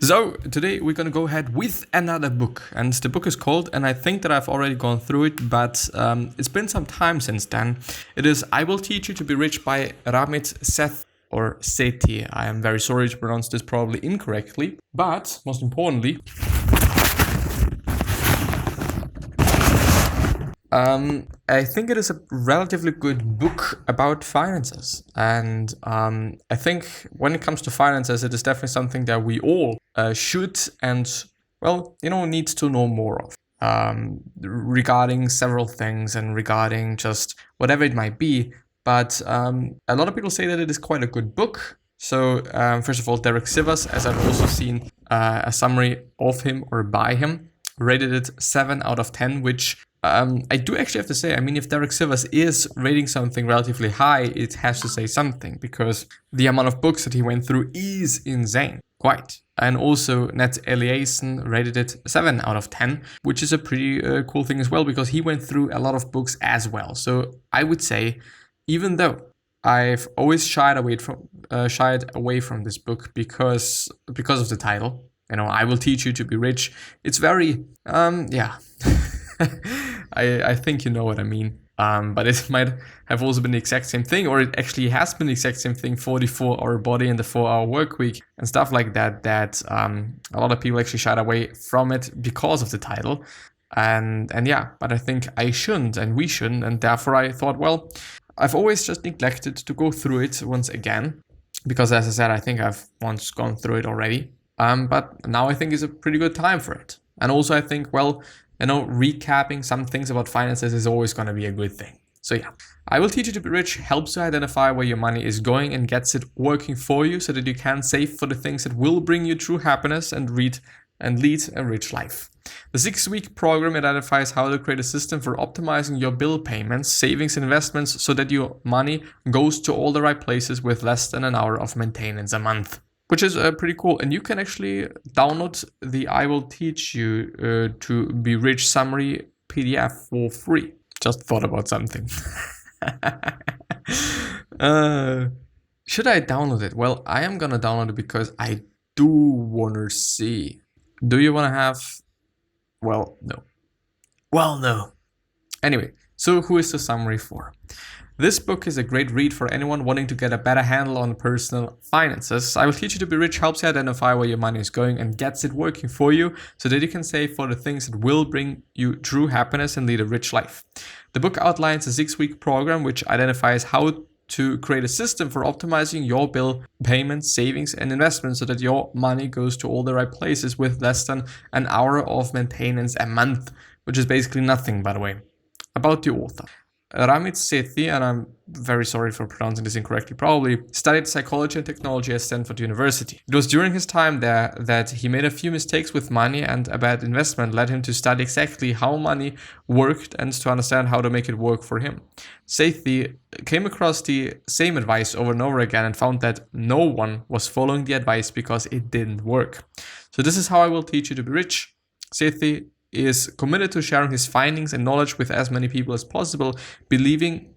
So today we're gonna go ahead with another book, and the book is called, and I think that I've already gone through it, but it's been some time since then. It is "I Will Teach You to Be Rich" by Ramit Sethi or Sethi. I am very sorry to pronounce this probably incorrectly, but most importantly, I think it is a relatively good book about finances. And I think when it comes to finances, it is definitely something that we all should and, need to know more of regarding several things and regarding just whatever it might be. But a lot of people say that it is quite a good book. So first of all, Derek Sivers, as I've also seen a summary of him or by him, rated it 7 out of 10, which I do actually have to say, I mean, if Derek Sivers is rating something relatively high, it has to say something, because the amount of books that he went through is insane. Quite. And also Nat Eliason rated it 7 out of 10, which is a pretty cool thing as well, because he went through a lot of books as well. So I would say, even though I've always shied away from this book because of the title, I Will Teach You to Be Rich. It's very, I think you know what I mean. But it might have also been the exact same thing, or it actually has been the exact same thing for the 4-hour body and the 4-hour work week and stuff like that, a lot of people actually shied away from it because of the title. And yeah, but I think I shouldn't and we shouldn't. And therefore I thought, well, I've always just neglected to go through it once again, because as I said, I think I've once gone through it already. But now I think is a pretty good time for it. And also I think, recapping some things about finances is always going to be a good thing. So yeah, I Will Teach You to Be Rich helps you identify where your money is going and gets it working for you so that you can save for the things that will bring you true happiness and lead a rich life. The 6-week program identifies how to create a system for optimizing your bill payments, savings, and investments so that your money goes to all the right places with less than an hour of maintenance a month. Which is pretty cool. And you can actually download the I Will Teach You to Be Rich summary PDF for free. Just thought about something. Should I download it? Well, I am gonna download it because I do wanna see. Do you wanna have? Well, no. Well, no. Anyway, so who is the summary for? This book is a great read for anyone wanting to get a better handle on personal finances. I Will Teach You to Be Rich helps you identify where your money is going and gets it working for you so that you can save for the things that will bring you true happiness and lead a rich life. The book outlines a 6-week program which identifies how to create a system for optimizing your bill payments, savings, and investments so that your money goes to all the right places with less than an hour of maintenance a month, which is basically nothing, by the way. About the author. Ramit Sethi, and I'm very sorry for pronouncing this incorrectly, probably studied psychology and technology at Stanford University. It was during his time there that he made a few mistakes with money, and a bad investment led him to study exactly how money worked and to understand how to make it work for him. Sethi came across the same advice over and over again and found that no one was following the advice because it didn't work. So this is how I Will Teach You to Be Rich. Sethi is committed to sharing his findings and knowledge with as many people as possible, believing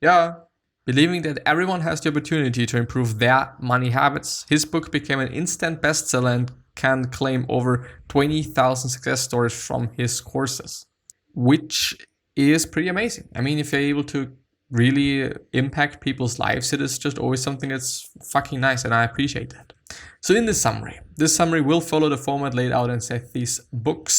that everyone has the opportunity to improve their money habits. His book became an instant bestseller and can claim over 20,000 success stories from his courses, which is pretty amazing. I mean, if you're able to really impact people's lives, it is just always something that's fucking nice, and I appreciate that. So in this summary will follow the format laid out in Sethi's book,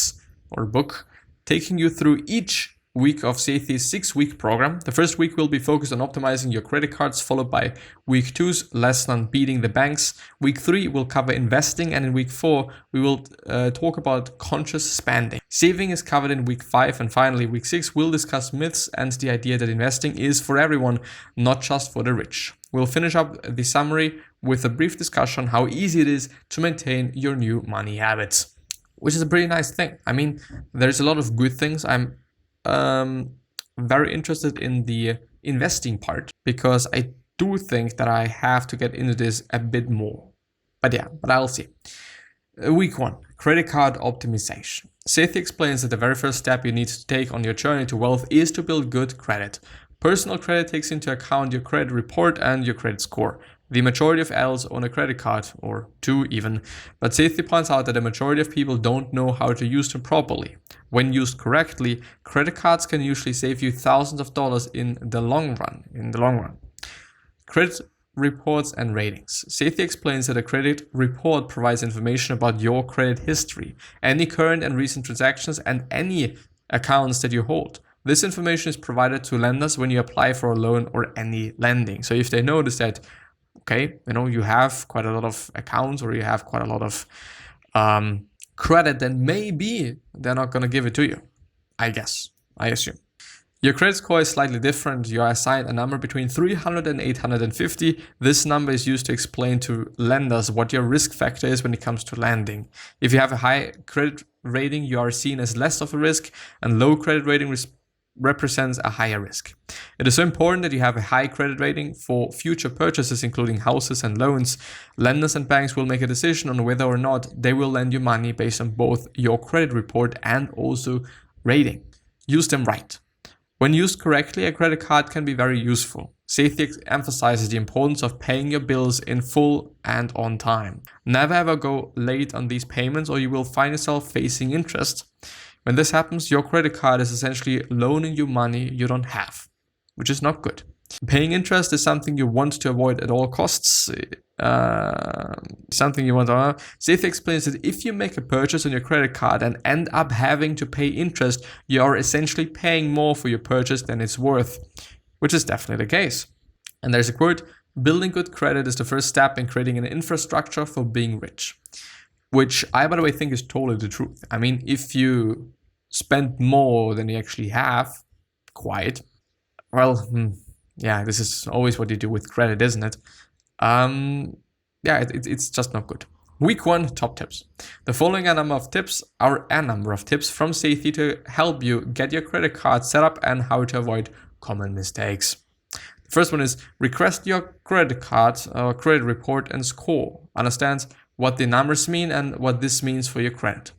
taking you through each week of Sethi's 6-week program. The first week will be focused on optimizing your credit cards, followed by week 2's lesson on beating the banks. Week 3 will cover investing, and in week 4 we will talk about conscious spending. Saving is covered in week 5, and finally week 6 will discuss myths and the idea that investing is for everyone, not just for the rich. We'll finish up the summary with a brief discussion on how easy it is to maintain your new money habits, which is a pretty nice thing. I mean, there's a lot of good things. I'm very interested in the investing part because I do think that I have to get into this a bit more. But I'll see. Week 1, credit card optimization. Sethi explains that the very first step you need to take on your journey to wealth is to build good credit. Personal credit takes into account your credit report and your credit score. The majority of adults own a credit card, or two even, but Sethi points out that the majority of people don't know how to use them properly. When used correctly, credit cards can usually save you thousands of dollars in the long run. Credit reports and ratings. Sethi explains that a credit report provides information about your credit history, any current and recent transactions, and any accounts that you hold. This information is provided to lenders when you apply for a loan or any lending. So if they notice that, okay, you have quite a lot of accounts or you have quite a lot of credit, then maybe they're not going to give it to you. I assume. Your credit score is slightly different. You are assigned a number between 300 and 850. This number is used to explain to lenders what your risk factor is when it comes to lending. If you have a high credit rating, you are seen as less of a risk, and low credit rating represents a higher risk. It is so important that you have a high credit rating for future purchases, including houses and loans. Lenders and banks will make a decision on whether or not they will lend you money based on both your credit report and also rating. Use them right. When used correctly, a credit card can be very useful. Sethi emphasizes the importance of paying your bills in full and on time. Never ever go late on these payments, or you will find yourself facing interest. When this happens, your credit card is essentially loaning you money you don't have, which is not good. Paying interest is something you want to avoid at all costs. Sethi explains that if you make a purchase on your credit card and end up having to pay interest, you are essentially paying more for your purchase than it's worth, which is definitely the case. And there's a quote, "Building good credit is the first step in creating an infrastructure for being rich." Which I, by the way, think is totally the truth. I mean, if you spend more than you actually have, this is always what you do with credit, isn't it? It's just not good. Week 1, top tips. The following are a number of tips from Sethi to help you get your credit card set up and how to avoid common mistakes. The first one is request your credit card or credit report and score. Understand what the numbers mean and what this means for your credit.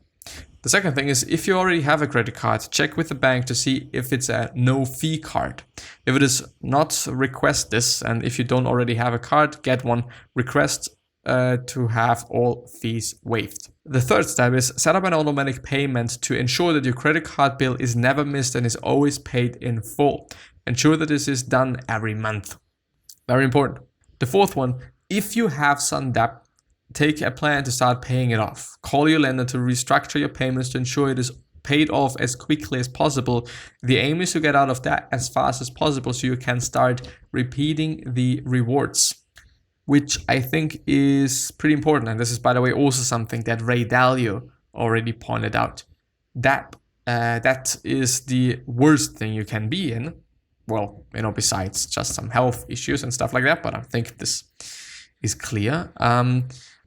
The second thing is, if you already have a credit card, check with the bank to see if it's a no-fee card. If it is not, request this, and if you don't already have a card, get one. Request to have all fees waived. The third step is set up an automatic payment to ensure that your credit card bill is never missed and is always paid in full. Ensure that this is done every month. Very important. The fourth one, if you have some debt, take a plan to start paying it off. Call your lender to restructure your payments to ensure it is paid off as quickly as possible. The aim is to get out of debt as fast as possible so you can start repeating the rewards, which I think is pretty important. And this is, by the way, also something that Ray Dalio already pointed out. That is the worst thing you can be in. Well, besides just some health issues and stuff like that, but I think this is clear.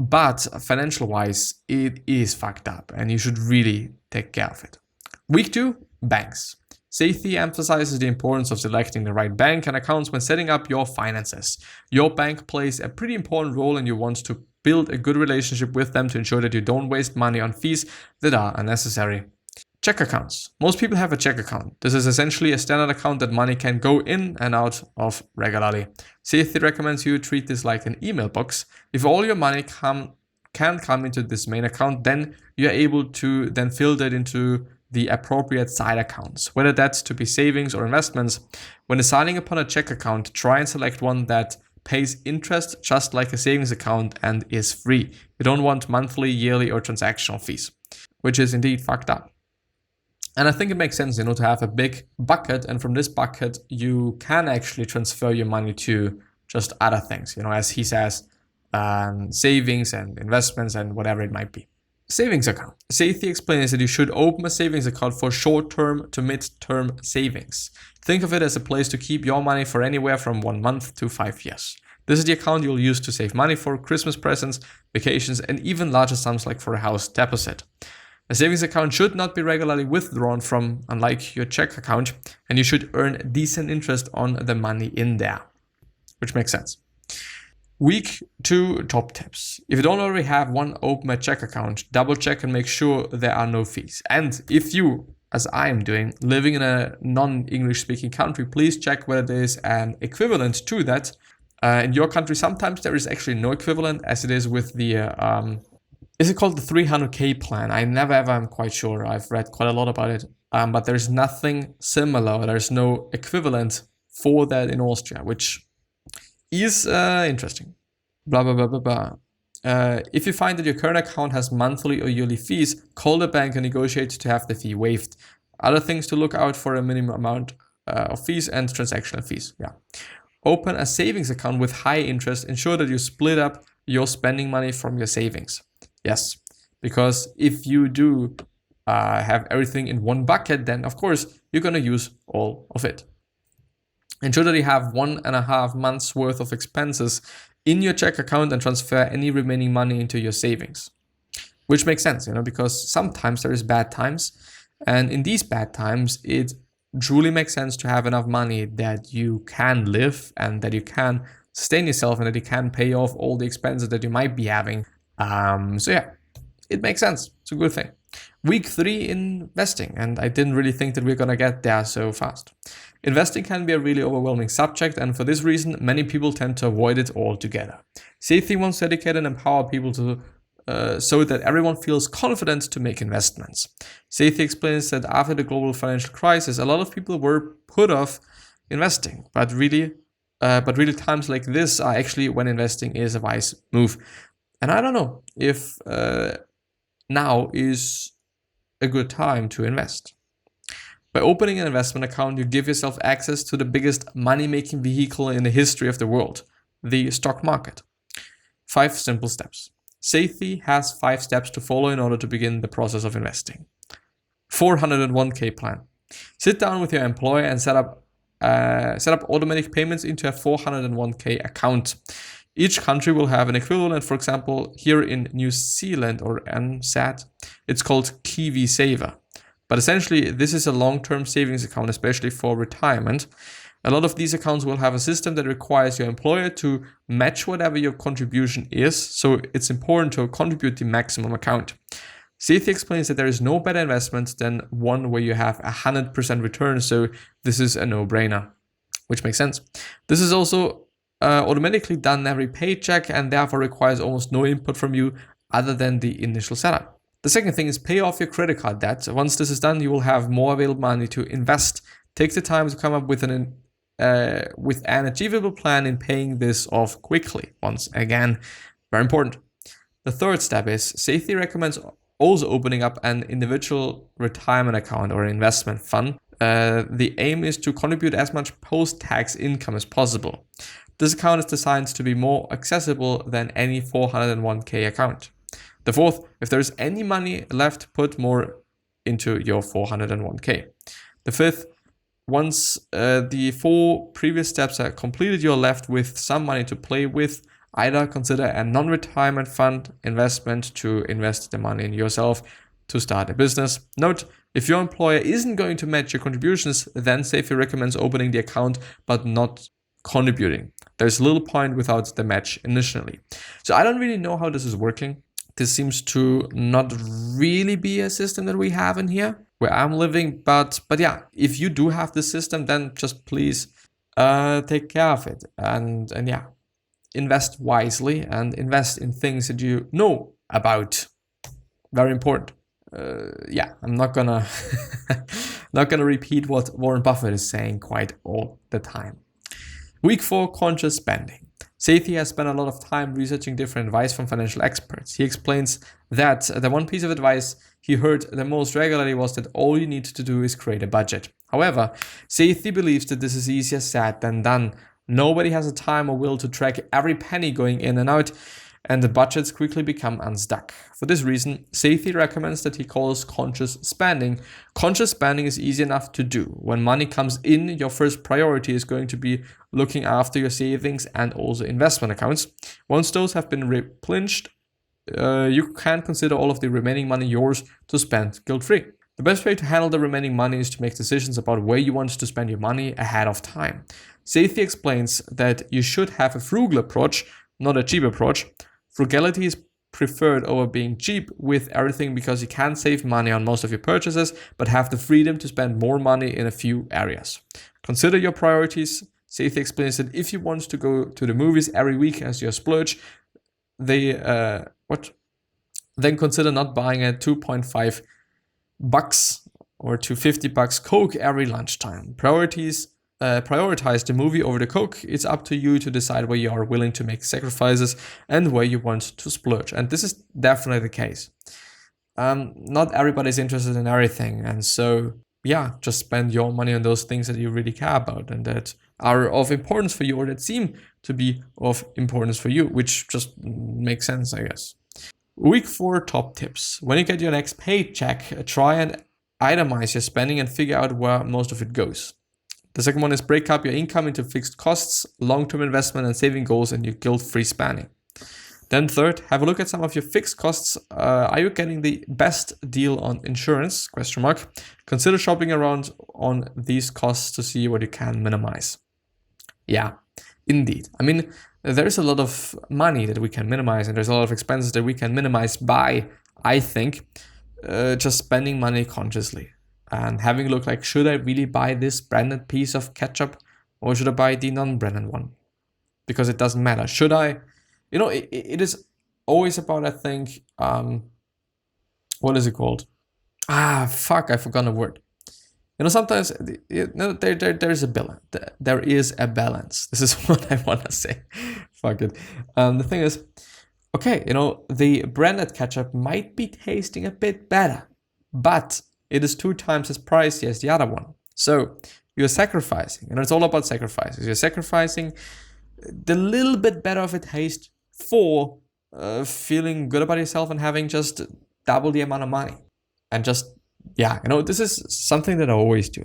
But financial wise, it is fucked up and you should really take care of it. Week 2, banks. Sethi emphasizes the importance of selecting the right bank and accounts when setting up your finances. Your bank plays a pretty important role and you want to build a good relationship with them to ensure that you don't waste money on fees that are unnecessary. Check accounts. Most people have a check account. This is essentially a standard account that money can go in and out of regularly. Sethi recommends you treat this like an email box. If all your money can come into this main account, then you're able to then filter it into the appropriate side accounts, whether that's to be savings or investments. When deciding upon a check account, try and select one that pays interest just like a savings account and is free. You don't want monthly, yearly, or transactional fees, which is indeed fucked up. And I think it makes sense, to have a big bucket, and from this bucket, you can actually transfer your money to just other things, as he says, savings and investments and whatever it might be. Savings account. Sethi explains that you should open a savings account for short-term to mid-term savings. Think of it as a place to keep your money for anywhere from 1 month to 5 years. This is the account you'll use to save money for Christmas presents, vacations, and even larger sums like for a house deposit. A savings account should not be regularly withdrawn from, unlike your check account, and you should earn decent interest on the money in there, which makes sense. Week 2 top tips. If you don't already have one, open a check account. Double check and make sure there are no fees. And if you, as I am doing, living in a non-English speaking country, please check whether there is an equivalent to that In your country, sometimes there is actually no equivalent, as it is with the, is it called the 300k plan? I never ever am quite sure. I've read quite a lot about it, but there's nothing similar. There's no equivalent for that in Austria, which is interesting. Blah, blah, blah, blah, blah. If you find that your current account has monthly or yearly fees, call the bank and negotiate to have the fee waived. Other things to look out for: a minimum amount of fees and transactional fees. Yeah. Open a savings account with high interest. Ensure that you split up your spending money from your savings. Yes, because if you do have everything in one bucket, then of course you're going to use all of it. Ensure that you have 1.5 months worth of expenses in your check account and transfer any remaining money into your savings. Which makes sense, because sometimes there is bad times. And in these bad times, it truly makes sense to have enough money that you can live and that you can sustain yourself and that you can pay off all the expenses that you might be having. So yeah, it makes sense. It's a good thing. Week 3, investing. And I didn't really think that we're going to get there so fast. Investing can be a really overwhelming subject, and for this reason, many people tend to avoid it altogether. Sethi wants to educate and empower people to so that everyone feels confident to make investments. Sethi explains that after the global financial crisis, a lot of people were put off investing, but really times like this are actually when investing is a wise move. And I don't know if now is a good time to invest. By opening an investment account, you give yourself access to the biggest money-making vehicle in the history of the world, the stock market. 5 simple steps. Sethi has 5 steps to follow in order to begin the process of investing. 401k plan. Sit down with your employer and set up automatic payments into a 401k account. Each country will have an equivalent. For example, here in New Zealand or NZAT, it's called Kiwi Saver. But essentially, this is a long-term savings account, especially for retirement. A lot of these accounts will have a system that requires your employer to match whatever your contribution is, so it's important to contribute the maximum amount. Sethi explains that there is no better investment than one where you have 100% return, so this is a no-brainer, which makes sense. This is also automatically done every paycheck and therefore requires almost no input from you other than the initial setup. The second thing is pay off your credit card debt. Once this is done, you will have more available money to invest. Take the time to come up with an achievable plan in paying this off quickly. Once again, very important. The third step is Sethi recommends also opening up an individual retirement account or investment fund. The aim is to contribute as much post-tax income as possible. This account is designed to be more accessible than any 401k account. The fourth, if there is any money left, put more into your 401k. The fifth, once the 4 previous steps are completed, you're left with some money to play with. Either consider a non-retirement fund investment to invest the money in yourself to start a business. Note, if your employer isn't going to match your contributions, then Sethi recommends opening the account but not contributing. There's little point without the match initially. So I don't really know how this is working. This seems to not really be a system that we have in here where I'm living, but yeah, if you do have this system, then just please take care of it and yeah, invest wisely and invest in things that you know about. Very important. Yeah, I'm not gonna repeat what Warren Buffett is saying quite all the time. Week 4, conscious spending. Sethi has spent a lot of time researching different advice from financial experts. He explains that the one piece of advice he heard the most regularly was that all you need to do is create a budget. However, Sethi believes that this is easier said than done. Nobody has the time or will to track every penny going in and out, and the budgets quickly become unstuck. For this reason, Sethi recommends that he calls conscious spending. Conscious spending is easy enough to do. When money comes in, your first priority is going to be looking after your savings and also investment accounts. Once those have been replenished, you can consider all of the remaining money yours to spend guilt-free. The best way to handle the remaining money is to make decisions about where you want to spend your money ahead of time. Sethi explains that you should have a frugal approach, not a cheap approach. Frugality is preferred over being cheap with everything because you can save money on most of your purchases, but have the freedom to spend more money in a few areas. Consider your priorities, Sethi explains that if you want to go to the movies every week as your splurge, then consider not buying a 2.5 bucks or to $50 Coke every lunchtime. Prioritize the movie over the Coke. It's up to you to decide where you are willing to make sacrifices and where you want to splurge. And this is definitely the case. Not everybody's interested in everything, and so yeah, just spend your money on those things that you really care about and that are of importance for you, or that seem to be of importance for you, which just makes sense, I guess. Week 4 top tips. When you get your next paycheck, try and itemize your spending and figure out where most of it goes. The second one is break up your income into fixed costs, long-term investment and saving goals, and your guilt-free spending. Then third, have a look at some of your fixed costs. Are you getting the best deal on insurance? ? Consider shopping around on these costs to see what you can minimize. Yeah, indeed. I mean, there's a lot of money that we can minimize, and there's a lot of expenses that we can minimize by, I think, just spending money consciously and having a look like, should I really buy this branded piece of ketchup or should I buy the non-branded one? Because it doesn't matter. Should I? It is always about, I think, what is it called? I forgot the word. Sometimes there's a balance. There is a balance. This is what I want to say. Fuck it. The thing is, okay, the branded ketchup might be tasting a bit better, but it is 2 times as pricey as the other one. So you're sacrificing, it's all about sacrifices. You're sacrificing the little bit better of a taste for feeling good about yourself and having just double the amount of money. And just, this is something that I always do.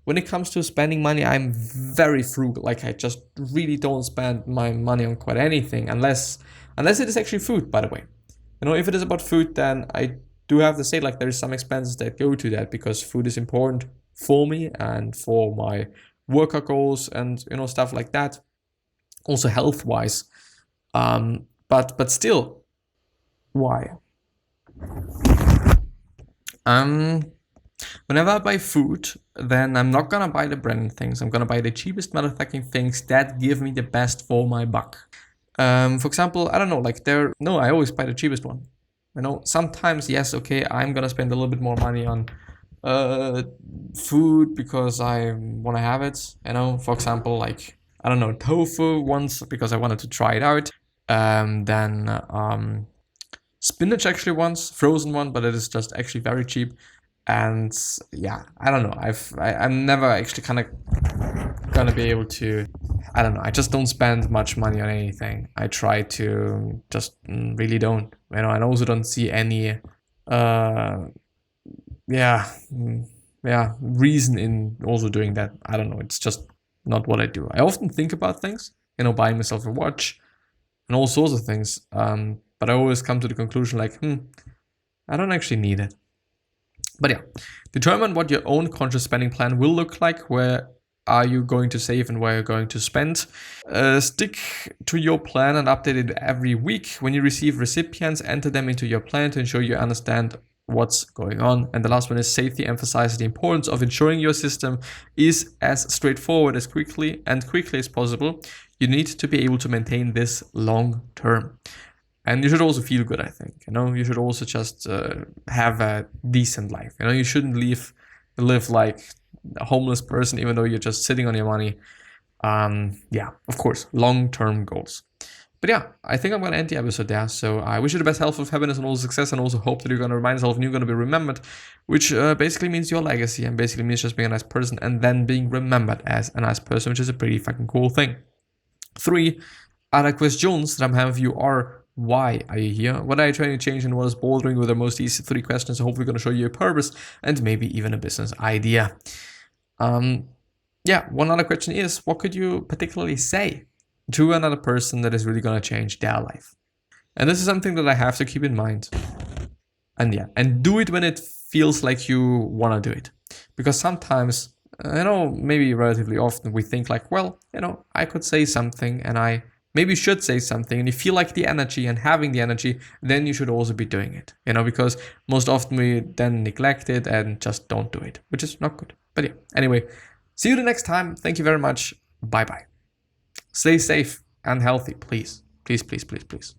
When it comes to spending money, I'm very frugal. I just really don't spend my money on quite anything unless it is actually food, by the way. If it is about food, then I do have to say, there's some expenses that go to that because food is important for me and for my workout goals and, stuff like that. Also health-wise. But still, why? Whenever I buy food, then I'm not gonna buy the branded things. I'm gonna buy the cheapest motherfucking things that give me the best for my buck. For example, I don't know, I always buy the cheapest one. Sometimes, yes, okay, I'm gonna spend a little bit more money on food because I wanna have it. For example, tofu once because I wanted to try it out. Then spinach actually once, frozen one, but it is just actually very cheap. And yeah, I don't know. I'm never actually kind of gonna be able to. I don't know. I just don't spend much money on anything. I try to just really don't. And also don't see any reason in also doing that. I don't know. It's just not what I do. I often think about things, buying myself a watch and all sorts of things. But I always come to the conclusion I don't actually need it. But yeah, determine what your own conscious spending plan will look like. Where are you going to save and where you're going to spend? Stick to your plan and update it every week. When you receive recipients, enter them into your plan to ensure you understand what's going on. And the last one is Sethi emphasizes the importance of ensuring your system is as straightforward as quickly as possible. You need to be able to maintain this long term. And you should also feel good, I think. You should also just have a decent life. You shouldn't live like a homeless person, even though you're just sitting on your money. Of course, long-term goals. But yeah, I think I'm going to end the episode there. So I wish you the best health, of happiness, and all success, and also hope that you're going to remind yourself and you're going to be remembered, which basically means your legacy, and basically means just being a nice person and then being remembered as a nice person, which is a pretty fucking cool thing. 3 other questions that I'm having for you are: why are you here? What are you trying to change, and what is bothering with the most easy 3 questions? So hopefully going to show you a purpose and maybe even a business idea. One other question is, what could you particularly say to another person that is really going to change their life? And this is something that I have to keep in mind. And do it when it feels like you want to do it. Because sometimes, maybe relatively often we think I could say something and I maybe you should say something, and you feel like the energy and having the energy, then you should also be doing it, because most often we then neglect it and just don't do it, which is not good. But yeah, anyway, see you the next time. Thank you very much. Bye bye. Stay safe and healthy, please. Please, please, please, please.